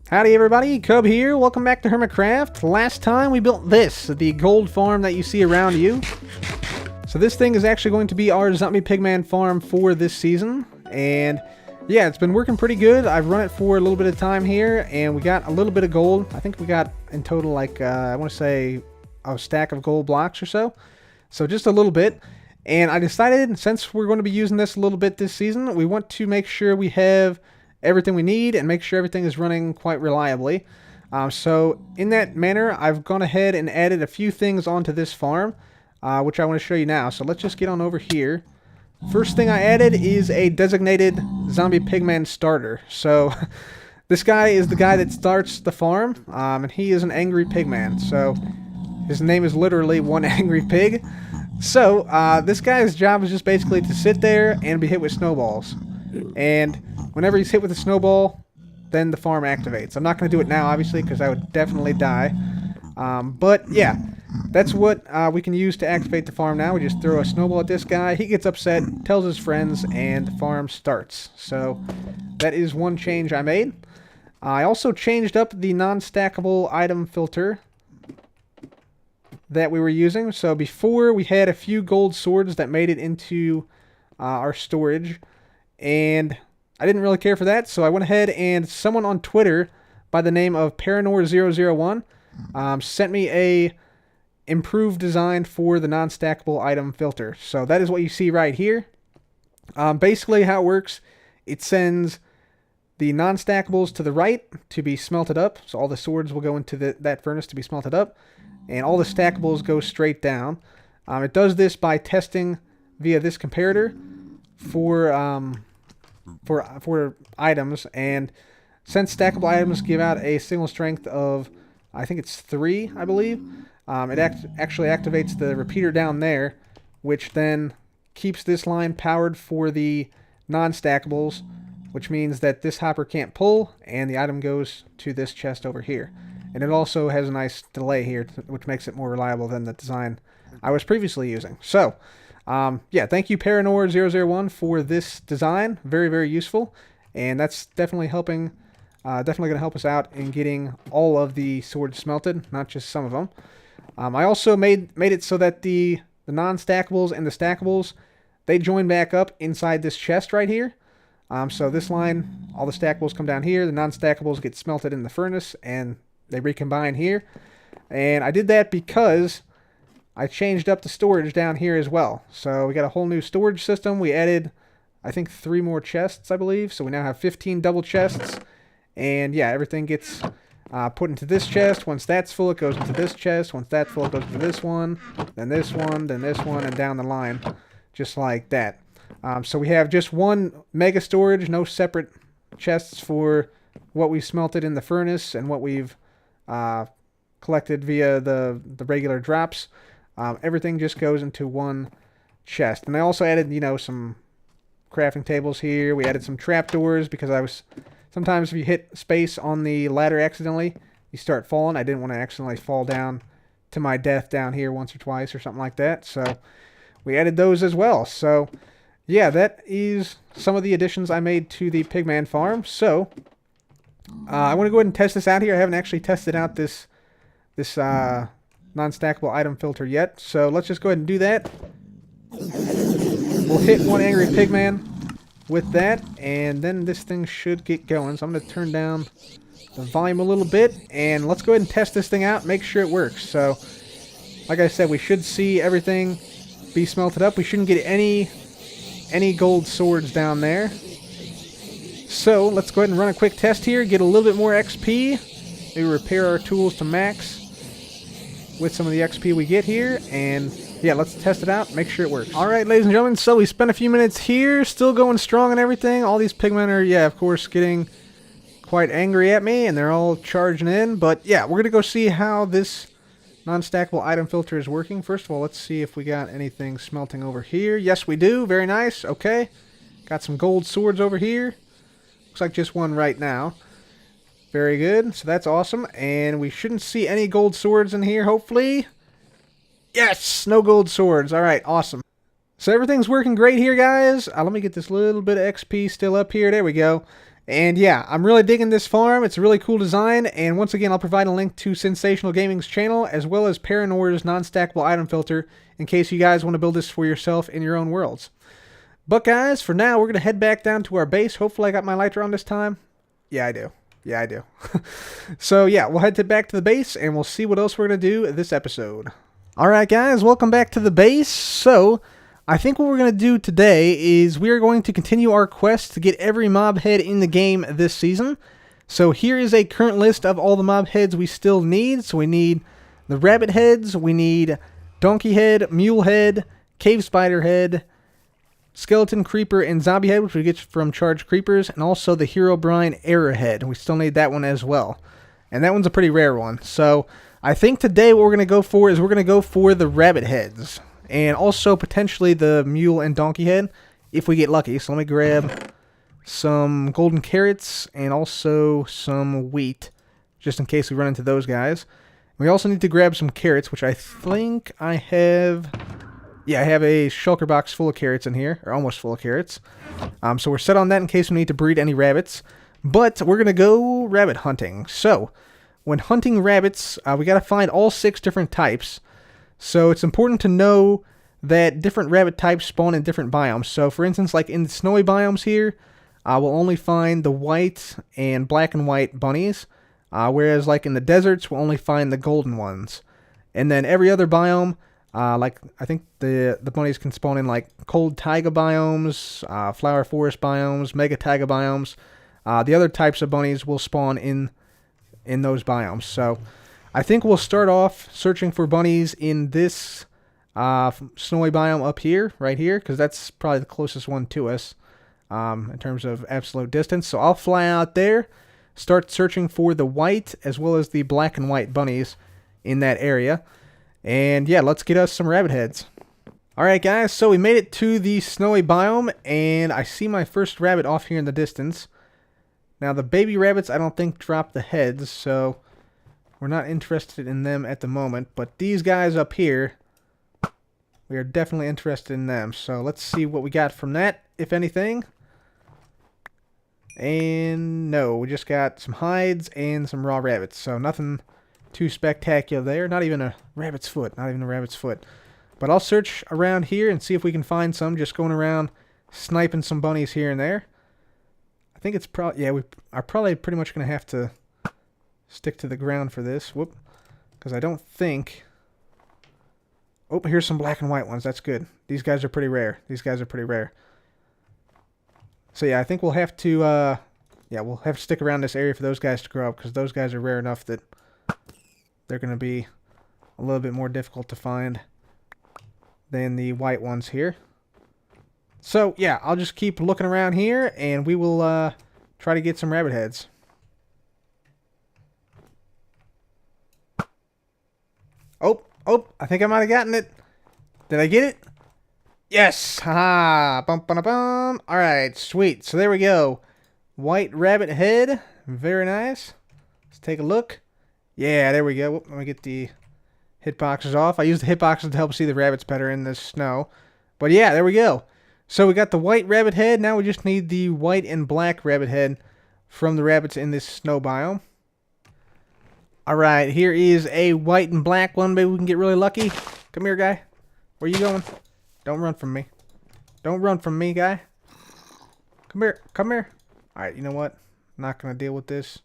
Howdy everybody, Cub here. Welcome back to Hermitcraft. Last time we built this, the gold farm that you see around you. So this thing is actually going to be our zombie pigman farm for this season. And yeah, it's been working pretty good. I've run it for a little bit of time here and we got a little bit of gold. I think we got in total like, I want to say a stack of gold blocks or so. So just a little bit. And I decided, since we're going to be using this a little bit this season, we want to make sure we have everything we need and make sure everything is running quite reliably. So in that manner, I've gone ahead and added a few things onto this farm, which I want to show you now. So let's just get on over here. First thing I added is a designated zombie pigman starter. So this guy is the guy that starts the farm, and he is an angry pigman. So his name is literally one angry pig. So this guy's job is just basically to sit there and be hit with snowballs. And whenever he's hit with a snowball, then the farm activates. I'm not going to do it now, obviously, because I would definitely die. But yeah, that's what we can use to activate the farm now. We just throw a snowball at this guy. He gets upset, tells his friends, and the farm starts. So that is one change I made. I also changed up the non-stackable item filter that we were using. So before, we had a few gold swords that made it into our storage. And I didn't really care for that, so I went ahead and someone on Twitter by the name of Paranor001 sent me a improved design for the non-stackable item filter. So that is what you see right here. Basically how it works, it sends the non-stackables to the right to be smelted up. So all the swords will go into that furnace to be smelted up, and all the stackables go straight down. It does this by testing via this comparator for items, and since stackable items give out a signal strength of, I think it's 3, I believe, it actually activates the repeater down there, which then keeps this line powered for the non-stackables, which means that this hopper can't pull, and the item goes to this chest over here. And it also has a nice delay here, which makes it more reliable than the design I was previously using. So yeah, thank you Paranor001 for this design. Very, very useful. And that's definitely helping, definitely going to help us out in getting all of the swords smelted, not just some of them. I also made it so that the non-stackables and the stackables, they join back up inside this chest right here. So this line, all the stackables come down here, the non-stackables get smelted in the furnace, and they recombine here. And I did that because I changed up the storage down here as well. So we got a whole new storage system. We added, I think, 3 more chests, I believe. So we now have 15 double chests. And yeah, everything gets put into this chest. Once that's full, it goes into this chest. Once that's full, it goes into this one, then this one, then this one, and down the line, just like that. So we have just one mega storage, no separate chests for what we smelted in the furnace and what we've collected via the regular drops. Everything just goes into one chest. And I also added, you know, some crafting tables here. We added some trapdoors because sometimes if you hit space on the ladder accidentally, you start falling. I didn't want to accidentally fall down to my death down here once or twice or something like that. So we added those as well. So yeah, that is some of the additions I made to the pigman farm. So I want to go ahead and test this out here. I haven't actually tested out this non-stackable item filter yet, so let's just go ahead and do that. We'll hit one angry pigman with that, and then this thing should get going. So I'm going to turn down the volume a little bit, and let's go ahead and test this thing out, make sure it works. So like I said, we should see everything be smelted up. We shouldn't get any gold swords down there. So let's go ahead and run a quick test here, get a little bit more XP, maybe repair our tools to max with some of the XP we get here, and yeah, let's test it out, make sure it works. Alright, ladies and gentlemen, so we spent a few minutes here, still going strong and everything. All these pigmen are, yeah, of course, getting quite angry at me, and they're all charging in, but yeah, we're gonna go see how this non-stackable item filter is working. First of all, let's see if we got anything smelting over here. Yes, we do. Very nice. Okay. Got some gold swords over here. Looks like just one right now. Very good. So that's awesome. And we shouldn't see any gold swords in here, hopefully. Yes! No gold swords. Alright, awesome. So everything's working great here, guys. Let me get this little bit of XP still up here. There we go. And yeah, I'm really digging this farm. It's a really cool design. And once again, I'll provide a link to Sensational Gaming's channel as well as Paranor's non-stackable item filter in case you guys want to build this for yourself in your own worlds. But guys, for now, we're going to head back down to our base. Hopefully I got my lighter on this time. Yeah, I do. Yeah, I do. So yeah, we'll head back to the base and we'll see what else we're going to do this episode. Alright guys, welcome back to the base. So, I think what we're going to do today is we are going to continue our quest to get every mob head in the game this season. So here is a current list of all the mob heads we still need. So we need the rabbit heads, we need donkey head, mule head, cave spider head, skeleton creeper, and zombie head, which we get from charged creepers, and also the Herobrine error head. We still need that one as well. And that one's a pretty rare one. So I think today what we're going to go for is we're going to go for the rabbit heads. And also potentially the mule and donkey head if we get lucky. So let me grab some golden carrots and also some wheat just in case we run into those guys. We also need to grab some carrots, which I think I have. Yeah, I have a shulker box full of carrots in here, or almost full of carrots. So we're set on that in case we need to breed any rabbits. But we're going to go rabbit hunting. So when hunting rabbits, we got to find all 6 different types. So it's important to know that different rabbit types spawn in different biomes. So for instance, like in the snowy biomes here, we'll only find the white and black and white bunnies. Whereas like in the deserts, we'll only find the golden ones. And then every other biome, like I think the bunnies can spawn in like cold taiga biomes, flower forest biomes, mega taiga biomes. The other types of bunnies will spawn in those biomes. So I think we'll start off searching for bunnies in this snowy biome up here, right here, because that's probably the closest one to us in terms of absolute distance. So I'll fly out there, start searching for the white as well as the black and white bunnies in that area. And yeah, let's get us some rabbit heads. Alright guys, so we made it to the snowy biome, and I see my first rabbit off here in the distance. Now the baby rabbits I don't think drop the heads, so we're not interested in them at the moment, but these guys up here, we are definitely interested in them. So let's see what we got from that, if anything. And no, we just got some hides and some raw rabbits. So nothing too spectacular there. Not even a rabbit's foot. Not even a rabbit's foot. But I'll search around here and see if we can find some. Just going around sniping some bunnies here and there. I think it's probably, yeah, we are probably pretty much going to have to stick to the ground for this. Whoop. Because I don't think... Oh, here's some black and white ones. That's good. These guys are pretty rare. These guys are pretty rare. So yeah, I think we'll have to, we'll have to stick around this area for those guys to grow up, because those guys are rare enough that they're going to be a little bit more difficult to find than the white ones here. So yeah, I'll just keep looking around here, and we will try to get some rabbit heads. Oh, I think I might have gotten it. Did I get it? Yes! Haha! Bum, bum, bum. Alright, sweet. So there we go. White rabbit head. Very nice. Let's take a look. Yeah, there we go. Whoop, let me get the hitboxes off. I use the hitboxes to help see the rabbits better in the snow. But yeah, there we go. So we got the white rabbit head. Now we just need the white and black rabbit head from the rabbits in this snow biome. Alright, here is a white and black one. Maybe we can get really lucky. Come here, guy. Where you going? Don't run from me. Don't run from me, guy. Come here. Come here. Alright, you know what? I'm not going to deal with this.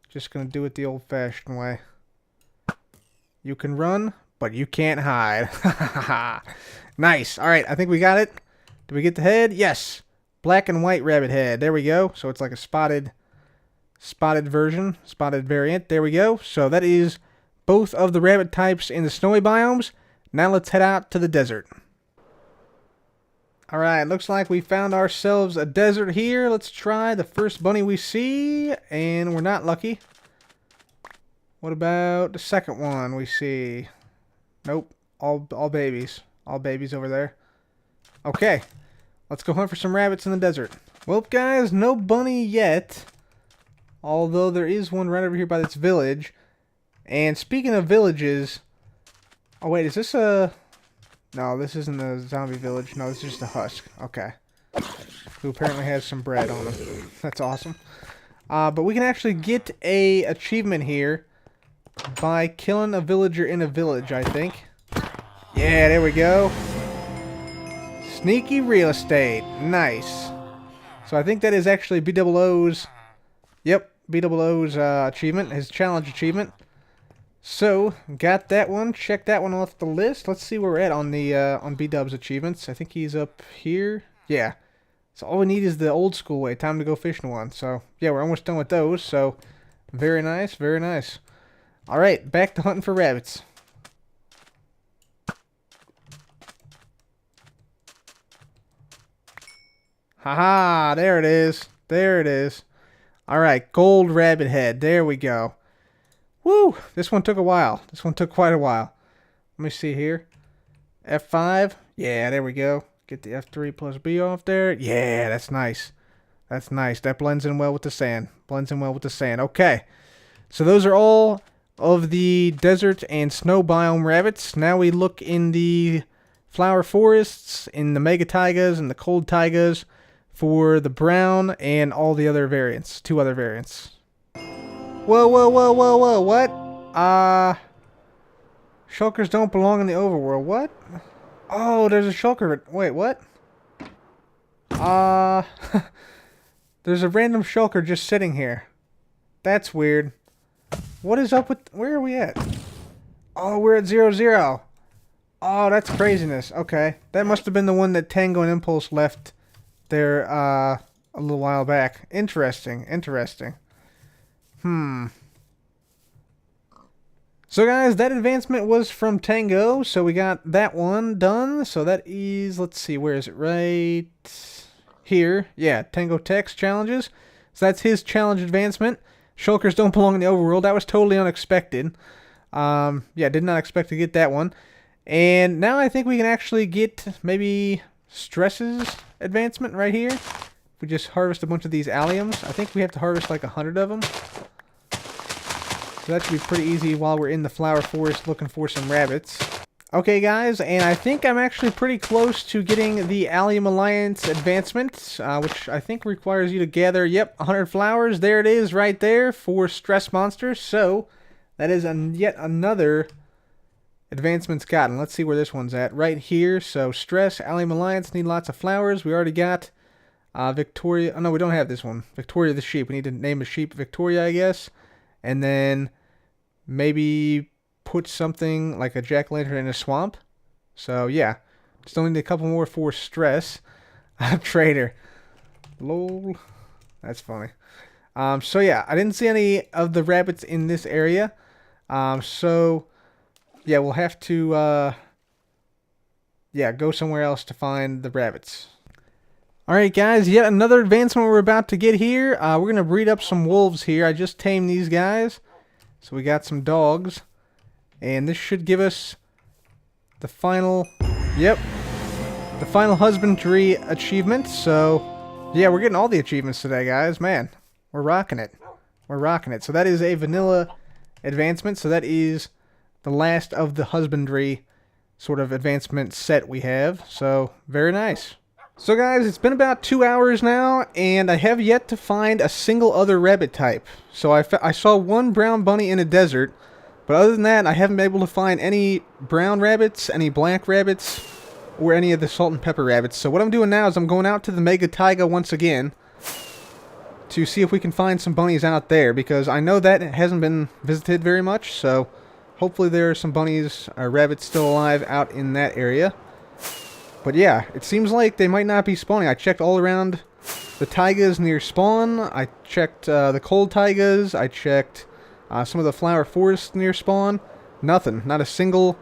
Just going to do it the old-fashioned way. You can run, but you can't hide. Nice. Alright, I think we got it. Did we get the head? Yes. Black and white rabbit head. There we go. So it's like a spotted version, spotted variant. There we go. So that is both of the rabbit types in the snowy biomes. Now let's head out to the desert. Alright, looks like we found ourselves a desert here. Let's try the first bunny we see, and we're not lucky. What about the second one we see? Nope, all babies. All babies over there. Okay, let's go hunt for some rabbits in the desert. Well, guys, no bunny yet. Although there is one right over here by this village. And speaking of villages... Oh, wait, is this a... No, this isn't a zombie village. No, this is just a husk. Okay. who apparently has some bread on him. That's awesome. But we can actually get a achievement here by killing a villager in a village, I think. Yeah, there we go. Sneaky real estate. Nice. So I think that is actually BOO's... Yep, BOO's achievement, his challenge achievement. So, got that one. Check that one off the list. Let's see where we're at on the on B-Dub's achievements. I think he's up here. Yeah. So all we need is the old school way. Time to go fishing one. So, yeah, we're almost done with those. So, very nice, very nice. Alright, back to hunting for rabbits. Haha, there it is. There it is. Alright, gold rabbit head. There we go. Woo! This one took a while. This one took quite a while. Let me see here. F5. Yeah, there we go. Get the F3 plus B off there. Yeah, that's nice. That's nice. That blends in well with the sand. Blends in well with the sand. Okay. So those are all of the desert and snow biome rabbits. Now we look in the flower forests, in the mega taigas and the cold taigas for the brown and all the other variants. 2 other variants. Whoa, whoa, whoa, whoa, whoa, what? Shulkers don't belong in the overworld. What? Oh, there's a shulker. Wait, what? There's a random shulker just sitting here. That's weird. What is up with... Where are we at? Oh, we're at 0-0. Oh, that's craziness. Okay. That must have been the one that Tango and Impulse left there, a little while back. Interesting. Interesting. So guys, that advancement was from Tango, so we got that one done. So that is, let's see, where is it? Right here. Yeah, Tango Text challenges. So that's his challenge advancement. Shulkers don't belong in the overworld. That was totally unexpected. Yeah, did not expect to get that one. And now I think we can actually get maybe Stress's advancement right here. If we just harvest a bunch of these alliums. I think we have to harvest like 100 of them. So that should be pretty easy while we're in the flower forest looking for some rabbits. Okay guys, and I think I'm actually pretty close to getting the Allium Alliance advancement, which I think requires you to gather, 100 flowers. There it is right there for stress monsters. So that is yet another advancement's gotten. Let's see where this one's at. Right here. So stress, Allium Alliance, need lots of flowers. We already got Victoria. Oh no, we don't have this one. Victoria the sheep. We need to name a sheep Victoria, I guess. And then maybe put something like a jack-o'-lantern in a swamp. So yeah, still need a couple more for stress. Trader. Lol. That's funny. So yeah, I didn't see any of the rabbits in this area. So yeah, we'll have to go somewhere else to find the rabbits. Alright guys, yet another advancement we're about to get here. We're going to breed up some wolves here. I just tamed these guys. So we got some dogs. And this should give us the final... Yep. The final husbandry achievement. So, yeah, we're getting all the achievements today, guys. Man, we're rocking it. We're rocking it. So that is a vanilla advancement. So that is the last of the husbandry sort of advancement set we have. So, very nice. So guys, it's been about 2 hours now, and I have yet to find a single other rabbit type. So I saw one brown bunny in a desert, but other than that, I haven't been able to find any brown rabbits, any black rabbits, or any of the salt and pepper rabbits. So what I'm doing now is I'm going out to the Mega Taiga once again to see if we can find some bunnies out there, because I know that it hasn't been visited very much, so hopefully there are some bunnies or rabbits still alive out in that area. But yeah, it seems like they might not be spawning. I checked all around the taigas near spawn. I checked the cold taigas. I checked some of the flower forests near spawn. Nothing. Not a single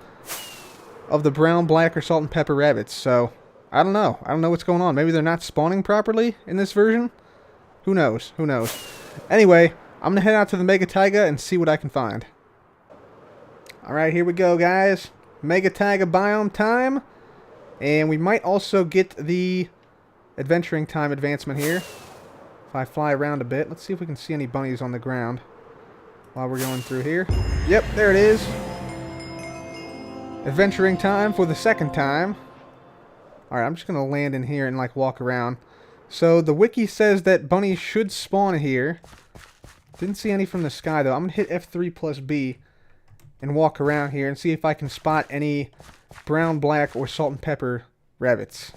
of the brown, black, or salt and pepper rabbits. So, I don't know. I don't know what's going on. Maybe they're not spawning properly in this version? Who knows? Who knows? Anyway, I'm going to head out to the Mega Taiga and see what I can find. Alright, here we go, guys. Mega Taiga biome time. And we might also get the adventuring time advancement here. If I fly around a bit. Let's see if we can see any bunnies on the ground while we're going through here. Yep, there it is. Adventuring time for the second time. Alright, I'm just going to land in here and like walk around. So the wiki says that bunnies should spawn here. Didn't see any from the sky though. I'm going to hit F3 plus B and walk around here and see if I can spot any brown, black, or salt and pepper rabbits.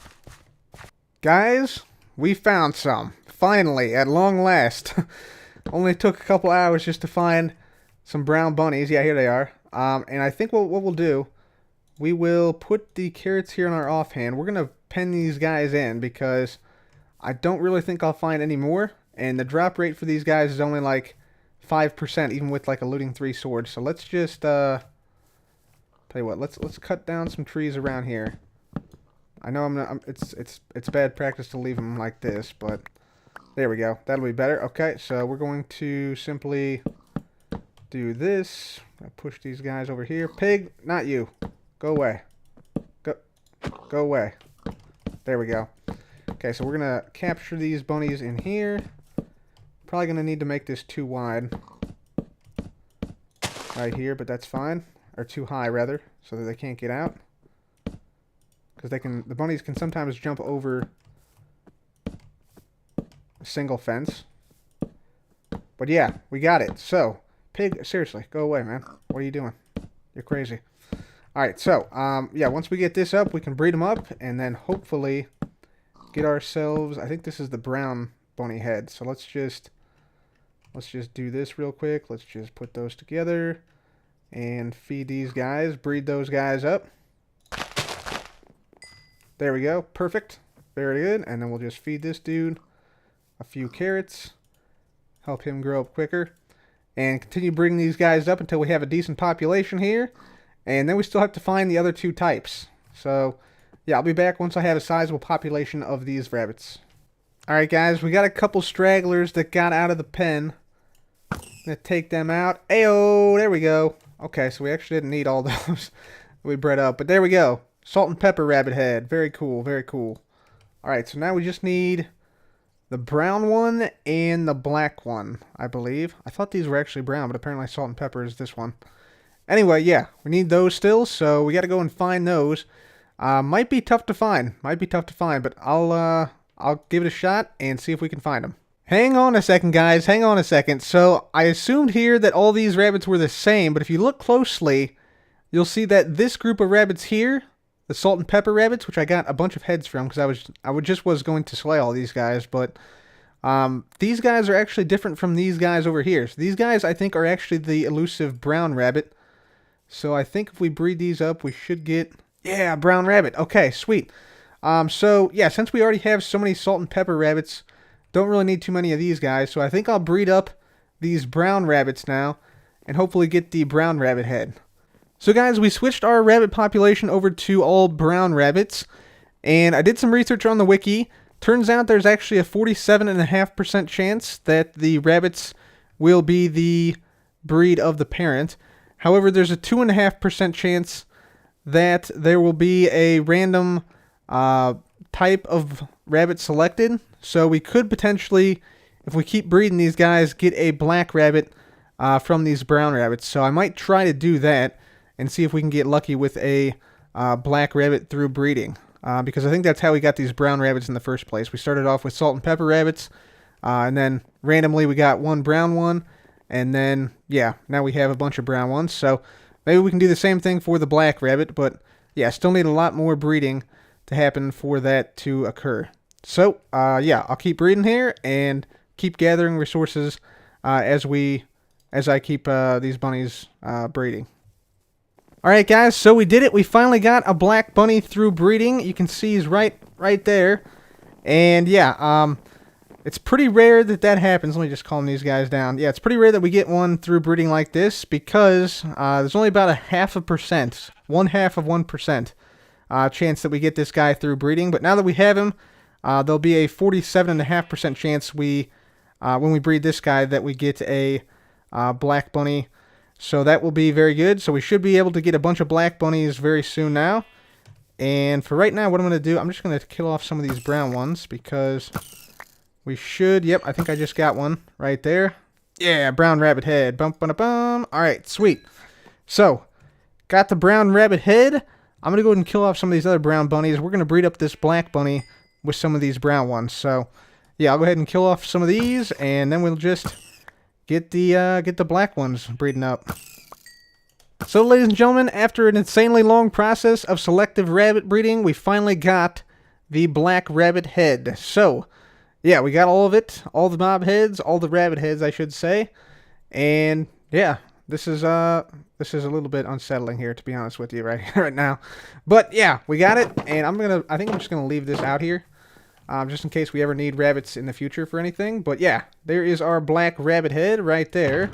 Guys, we found some. Finally, at long last. Only took a couple hours just to find some brown bunnies. Yeah, here they are. And I think what we'll do, we will put the carrots here in our offhand. We're going to pen these guys in because I don't really think I'll find any more. And the drop rate for these guys is only like 5%, even with like a looting 3 swords. So let's just, tell you what, let's cut down some trees around here. I know it's bad practice to leave them like this, but there we go. That'll be better. Okay, so we're going to simply do this. Push these guys over here. Pig, not you. Go away. Go away. There we go. Okay, so we're going to capture these bunnies in here. Probably going to need to make this too wide. Right here, but that's fine. Or too high, rather, so that they can't get out. Because the bunnies can sometimes jump over a single fence. But yeah, we got it. So, pig, seriously, go away, man. What are you doing? You're crazy. Alright, so, yeah, once we get this up, we can breed them up, and then hopefully get ourselves, I think this is the brown bunny head, so let's just do this real quick. Let's just put those together and feed these guys, breed those guys up. There we go, perfect, very good, and then we'll just feed this dude a few carrots, help him grow up quicker, and continue breeding these guys up until we have a decent population here. And then we still have to find the other 2 types. So, yeah, I'll be back once I have a sizable population of these rabbits. Alright, guys, we got a couple stragglers that got out of the pen. Gonna take them out. Ayo, there we go. Okay, so we actually didn't need all those we bred up. But there we go. Salt and pepper rabbit head. Very cool, very cool. Alright, so now we just need the brown one and the black one, I believe. I thought these were actually brown, but apparently salt and pepper is this one. Anyway, yeah, we need those still, so we got to go and find those. Might be tough to find, but I'll give it a shot and see if we can find them. Hang on a second, guys, hang on a second. So I assumed here that all these rabbits were the same, but if you look closely, you'll see that this group of rabbits here, the salt and pepper rabbits, which I got a bunch of heads from because I just was going to slay all these guys, but these guys are actually different from these guys over here. So these guys, I think, are actually the elusive brown rabbit. So I think if we breed these up, we should get, yeah, brown rabbit. Okay, sweet. So yeah, since we already have so many salt and pepper rabbits, don't really need too many of these guys. So I think I'll breed up these brown rabbits now and hopefully get the brown rabbit head. So guys, we switched our rabbit population over to all brown rabbits, and I did some research on the wiki. Turns out there's actually a 47.5% chance that the rabbits will be the breed of the parent. However, there's a 2.5% chance that there will be a random type of rabbit selected. So we could potentially, if we keep breeding these guys, get a black rabbit from these brown rabbits. So I might try to do that and see if we can get lucky with a black rabbit through breeding. Because I think that's how we got these brown rabbits in the first place. We started off with salt and pepper rabbits, and then randomly we got one brown one. And then, yeah, now we have a bunch of brown ones. So maybe we can do the same thing for the black rabbit. But, yeah, still need a lot more breeding to happen for that to occur. So, yeah, I'll keep breeding here and keep gathering resources as I keep these bunnies breeding. Alright, guys, so we did it. We finally got a black bunny through breeding. You can see he's right there. And, yeah, it's pretty rare that happens. Let me just calm these guys down. Yeah, it's pretty rare that we get one through breeding like this because there's only about 0.5%, 0.5% chance that we get this guy through breeding. But now that we have him, there'll be a 47.5% chance when we breed this guy that we get a black bunny. So that will be very good. So we should be able to get a bunch of black bunnies very soon now. And for right now, what I'm going to do, I'm just going to kill off some of these brown ones because we should, yep, I think I just got one right there. Yeah, brown rabbit head. Bum, bum, bum. All right, sweet. So, got the brown rabbit head. I'm going to go ahead and kill off some of these other brown bunnies. We're going to breed up this black bunny with some of these brown ones. So yeah, I'll go ahead and kill off some of these, and then we'll just get the black ones breeding up. So ladies and gentlemen, after an insanely long process of selective rabbit breeding, we finally got the black rabbit head. So yeah, we got all of it, all the mob heads, all the rabbit heads, I should say. And yeah, this is a little bit unsettling here, to be honest with you, right now. But yeah, we got it, and I think I'm just gonna leave this out here, just in case we ever need rabbits in the future for anything. But yeah, there is our black rabbit head right there.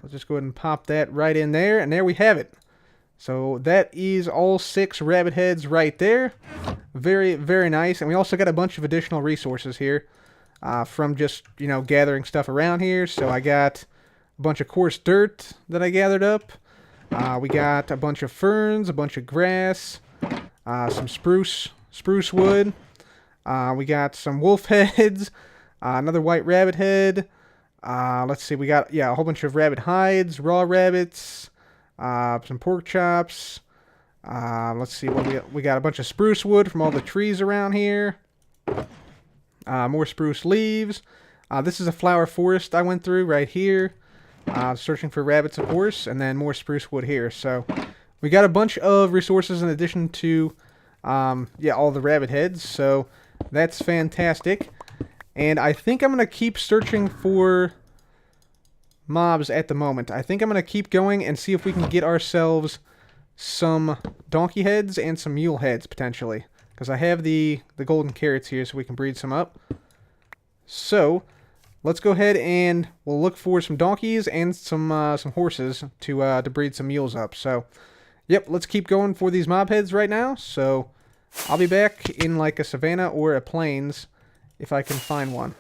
Let's just go ahead and pop that right in there, and there we have it. So that is all 6 rabbit heads right there. Very, very nice. And we also got a bunch of additional resources here from just, gathering stuff around here. So I got a bunch of coarse dirt that I gathered up. We got a bunch of ferns, a bunch of grass, some spruce wood. We got some wolf heads, another white rabbit head. Let's see, we got, a whole bunch of rabbit hides, raw rabbits, some pork chops. Let's see, what we got a bunch of spruce wood from all the trees around here. More spruce leaves. This is a flower forest I went through right here, searching for rabbits, of course, and then more spruce wood here. So we got a bunch of resources in addition to, all the rabbit heads. So that's fantastic. And I think I'm going to keep searching for mobs at the moment. I think I'm going to keep going and see if we can get ourselves some donkey heads and some mule heads, potentially. Because I have the golden carrots here, so we can breed some up. So, let's go ahead and we'll look for some donkeys and some horses to breed some mules up. So, yep, let's keep going for these mob heads right now. So, I'll be back in like a savanna or a plains if I can find one.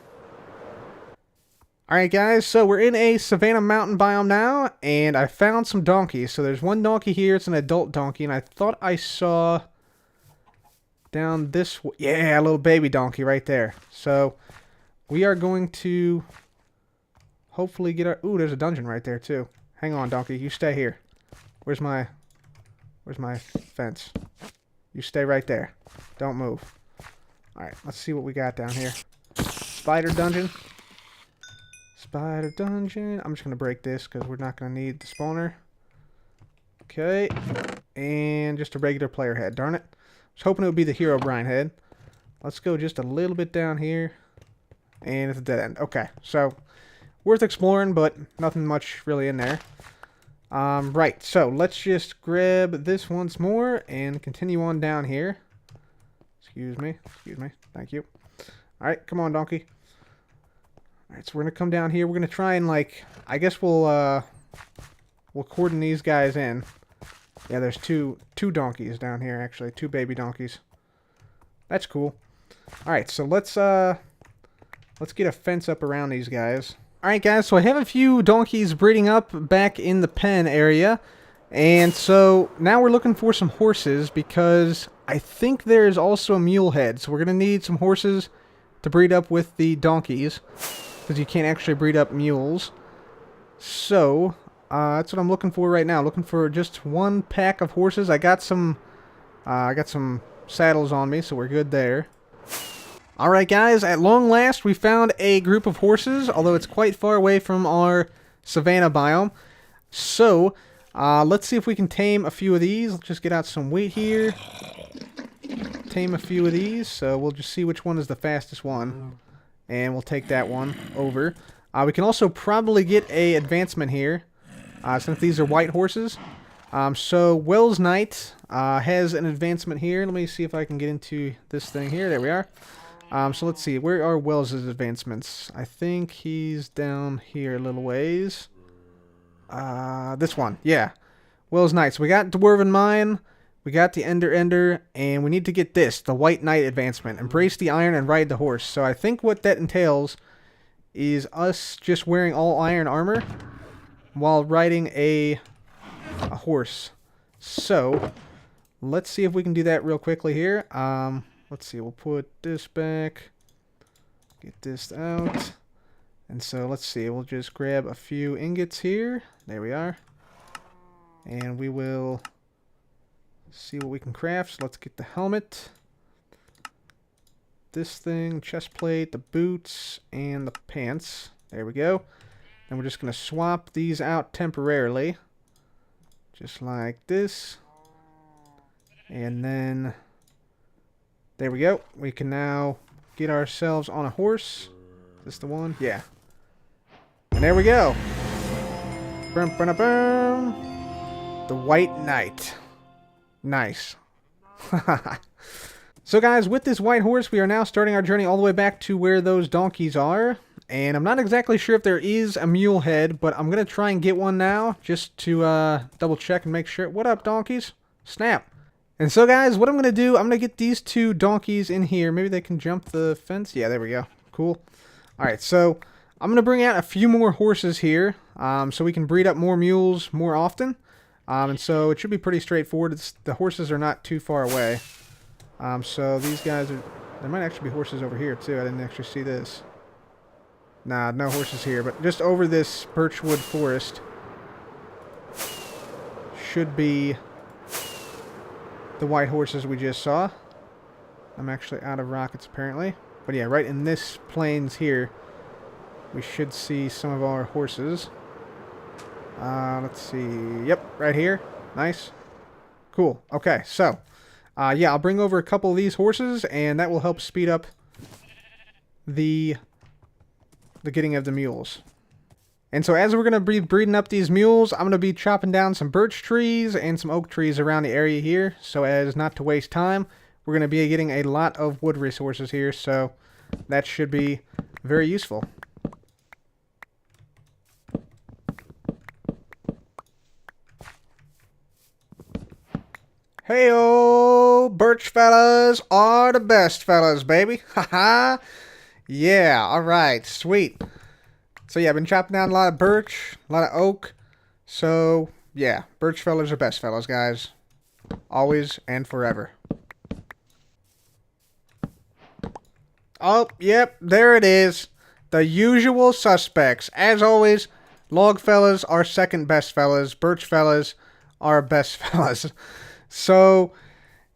Alright guys, so we're in a savanna mountain biome now, and I found some donkeys. So there's one donkey here, it's an adult donkey, and I thought I saw down this way. Yeah, a little baby donkey right there. So we are going to hopefully get our... Ooh, there's a dungeon right there too. Hang on, donkey, you stay here. Where's my fence? You stay right there. Don't move. Alright, let's see what we got down here. Spider dungeon. Spider dungeon. I'm just going to break this because we're not going to need the spawner. Okay. And just a regular player head. Darn it. I was hoping it would be the Hero Brine head. Let's go just a little bit down here. And it's a dead end. Okay. So, worth exploring, but nothing much really in there. Right. So, let's just grab this once more and continue on down here. Excuse me. Thank you. Alright, come on, donkey. Alright, so we're going to come down here. We're going to try and, I guess we'll cordon these guys in. Yeah, there's two donkeys down here, actually. 2 baby donkeys. That's cool. Alright, so let's get a fence up around these guys. Alright, guys, so I have a few donkeys breeding up back in the pen area. And so now we're looking for some horses because I think there's also a mule head. So we're going to need some horses to breed up with the donkeys because you can't actually breed up mules. So that's what I'm looking for right now. Looking for just 1 pack of horses. I got some saddles on me, so we're good there. Alright guys, at long last we found a group of horses, although it's quite far away from our savanna biome. So let's see if we can tame a few of these. Let's just get out some wheat here. Tame a few of these. So we'll just see which one is the fastest one. And we'll take that one over. We can also probably get a advancement here. Since these are white horses. So Wells Knight has an advancement here. Let me see if I can get into this thing here. There we are. So let's see. Where are Wells' advancements? I think he's down here a little ways. This one, yeah. Wells Knight. So we got Dwarven Mine, we got the Ender, and we need to get this, the White Knight advancement. Embrace the iron and ride the horse. So I think what that entails is us just wearing all iron armor while riding a horse. So let's see if we can do that real quickly here. Let's see, we'll put this back, get this out. And so let's see, we'll just grab a few ingots here. There we are. And we will see what we can craft. So let's get the helmet. this thing, chest plate, the boots, and the pants. There we go. And we're just going to swap these out temporarily. Just like this. And then, there we go. We can now get ourselves on a horse. Is this the one? Yeah. And there we go. Brum, brum, brum. The White Knight. Nice. So guys, with this white horse, we are now starting our journey all the way back to where those donkeys are. And I'm not exactly sure if there is a mule head, but I'm going to try and get one now, just to double check and make sure. What up, donkeys? Snap. And so guys, what I'm going to do, I'm going to get these two donkeys in here. Maybe they can jump the fence. Yeah, there we go. Cool. Alright, so I'm going to bring out a few more horses here, so we can breed up more mules more often. And so it should be pretty straightforward. The horses are not too far away. So these guys are... There might actually be horses over here, too. I didn't actually see this. Nah, no horses here. But just over this birchwood forest should be the white horses we just saw. I'm actually out of rockets, apparently. But yeah, right in this plains here, we should see some of our horses. Let's see. Yep, right here. Nice. Cool. Okay, so... yeah, I'll bring over a couple of these horses, and that will help speed up the getting of the mules. And so as we're going to be breeding up these mules, I'm going to be chopping down some birch trees and some oak trees around the area here, so as not to waste time. We're going to be getting a lot of wood resources here, so that should be very useful. Hey-oh, birch fellas are the best fellas, baby. Haha. Yeah, alright, sweet. So yeah, I've been chopping down a lot of birch, a lot of oak. So, yeah, birch fellas are best fellas, guys. Always and forever. Oh, yep, there it is. The usual suspects. As always, log fellas are second best fellas. Birch fellas are best fellas. So,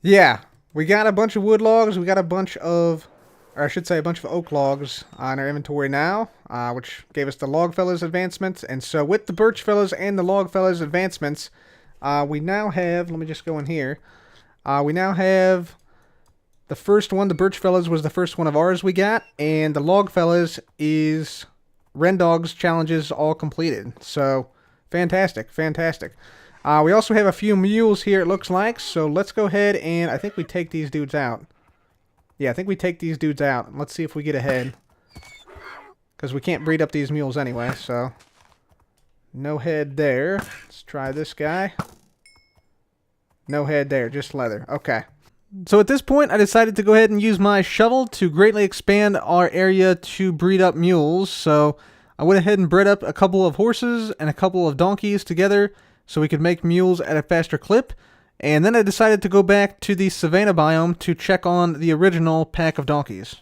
yeah, we got a bunch of wood logs, we got a bunch of, or I should say a bunch of oak logs in our inventory now, which gave us the log fellas advancements. And so with the birch fellas and the log fellas advancements, we now have, let me just go in here, we now have the first one, the birch fellas was the first one of ours we got, and the log fellas is Rendog's challenges all completed. So, fantastic, fantastic. We also have a few mules here, it looks like, so let's go ahead and I think we take these dudes out. Yeah, I think we take these dudes out. Let's see if we get ahead. Because we can't breed up these mules anyway, so... No head there. Let's try this guy. No head there, just leather. Okay. So at this point, I decided to go ahead and use my shovel to greatly expand our area to breed up mules. So I went ahead and bred up a couple of horses and a couple of donkeys together, so we could make mules at a faster clip. And then I decided to go back to the savanna biome to check on the original pack of donkeys.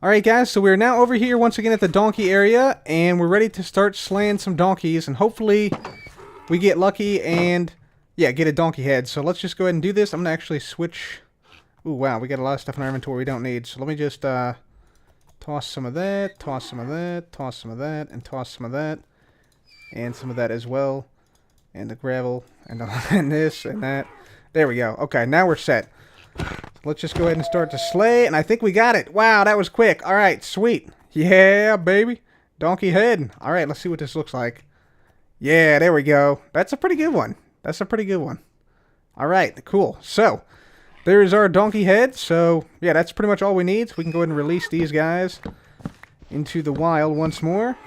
Alright guys, so we're now over here once again at the donkey area, and we're ready to start slaying some donkeys, and hopefully we get lucky and, yeah, get a donkey head. So let's just go ahead and do this. I'm going to actually switch... Ooh, wow, we got a lot of stuff in our inventory we don't need. So let me just toss some of that, toss some of that, toss some of that, and toss some of that, and some of that as well. And the gravel, and this, and that. There we go. Okay, now we're set. So let's just go ahead and start to slay, and I think we got it. Wow, that was quick. Alright, sweet. Yeah, baby. Donkey head. Alright, let's see what this looks like. Yeah, there we go. That's a pretty good one. That's a pretty good one. Alright, cool. So, there's our donkey head. So, yeah, that's pretty much all we need. So we can go ahead and release these guys into the wild once more.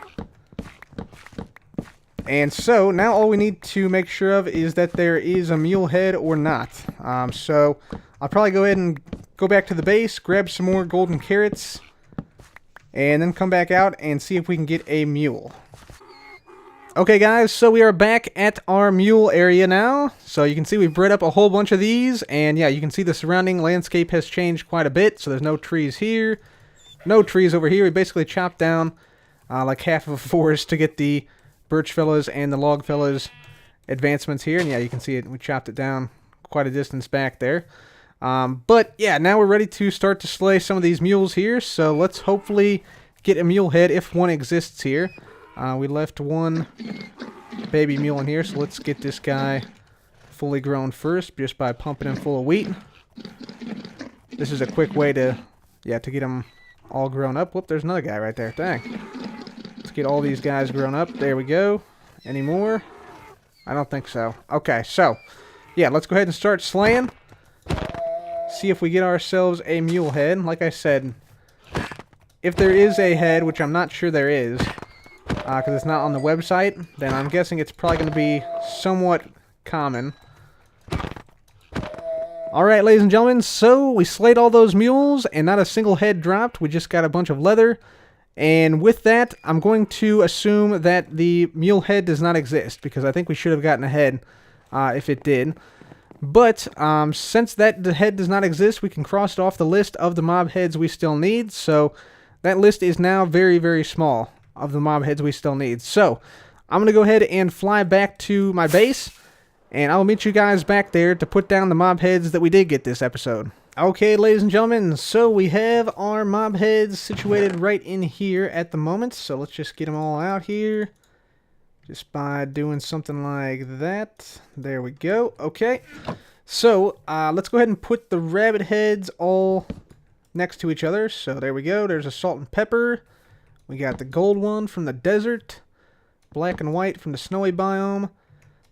And so, now all we need to make sure of is that there is a mule head or not. So, I'll probably go ahead and go back to the base, grab some more golden carrots, and then come back out and see if we can get a mule. Okay guys, so we are back at our mule area now. So you can see we've bred up a whole bunch of these, and yeah, you can see the surrounding landscape has changed quite a bit. So there's no trees here, no trees over here. We basically chopped down like half of a forest to get the birch fellas and the log fellas advancements here, and yeah, you can see it. We chopped it down quite a distance back there. But yeah, now we're ready to start to slay some of these mules here. So let's hopefully get a mule head if one exists here. We left one baby mule in here, so let's get this guy fully grown first just by pumping him full of wheat. This is a quick way to get him all grown up. Whoop, there's another guy right there. Dang. Let's get all these guys grown up. There we go. Any more? I don't think so. Okay, so yeah, let's go ahead and start slaying. See if we get ourselves a mule head. Like I said, if there is a head, which I'm not sure there is, because it's not on the website, then I'm guessing it's probably going to be somewhat common. Alright, ladies and gentlemen, so we slayed all those mules, and not a single head dropped. We just got a bunch of leather. And with that, I'm going to assume that the mule head does not exist, because I think we should have gotten a head if it did. But since that head does not exist, we can cross it off the list of the mob heads we still need. So that list is now very, very small of the mob heads we still need. So I'm going to go ahead and fly back to my base, and I'll meet you guys back there to put down the mob heads that we did get this episode. Okay, ladies and gentlemen, so we have our mob heads situated right in here at the moment. So let's just get them all out here. Just by doing something like that. There we go. Okay. So, let's go ahead and put the rabbit heads all next to each other. So there we go. There's a salt and pepper. We got the gold one from the desert. Black and white from the snowy biome.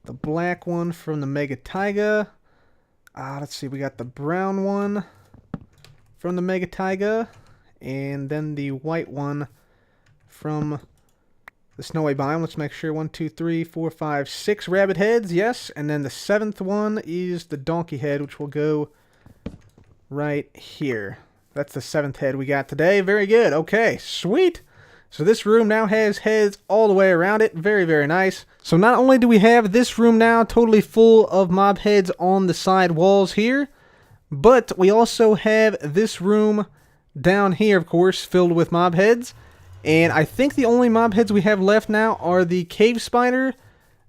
The black one from the mega taiga. Let's see, we got the brown one from the mega taiga. And then the white one from the snowy biome. Let's make sure. 1, 2, 3, 4, 5, 6 rabbit heads. Yes. And then the 7th one is the donkey head, which will go right here. That's the 7th head we got today. Very good. Okay, sweet. So this room now has heads all the way around it. Very, very nice. So not only do we have this room now totally full of mob heads on the side walls here, but we also have this room down here, of course, filled with mob heads. And I think the only mob heads we have left now are the cave spider,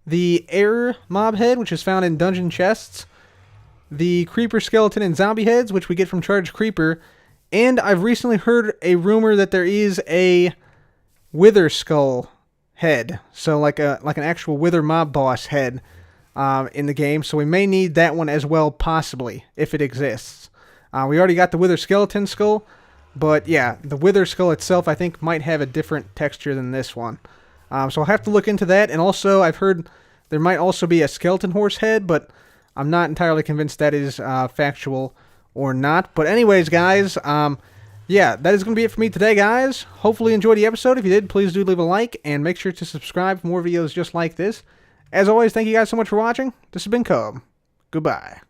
the air mob head, which is found in dungeon chests, the creeper skeleton and zombie heads, which we get from Charged Creeper, and I've recently heard a rumor that there is a wither skull head, so like an actual wither mob boss head in the game. So we may need that one as well, possibly, if it exists. We already got the wither skeleton skull, but yeah, the wither skull itself I think might have a different texture than this one. So I'll have to look into that. And also I've heard there might also be a skeleton horse head, but I'm not entirely convinced that is factual or not. But anyways, guys, yeah, that is going to be it for me today, guys. Hopefully you enjoyed the episode. If you did, please do leave a like, and make sure to subscribe for more videos just like this. As always, thank you guys so much for watching. This has been Cub. Goodbye.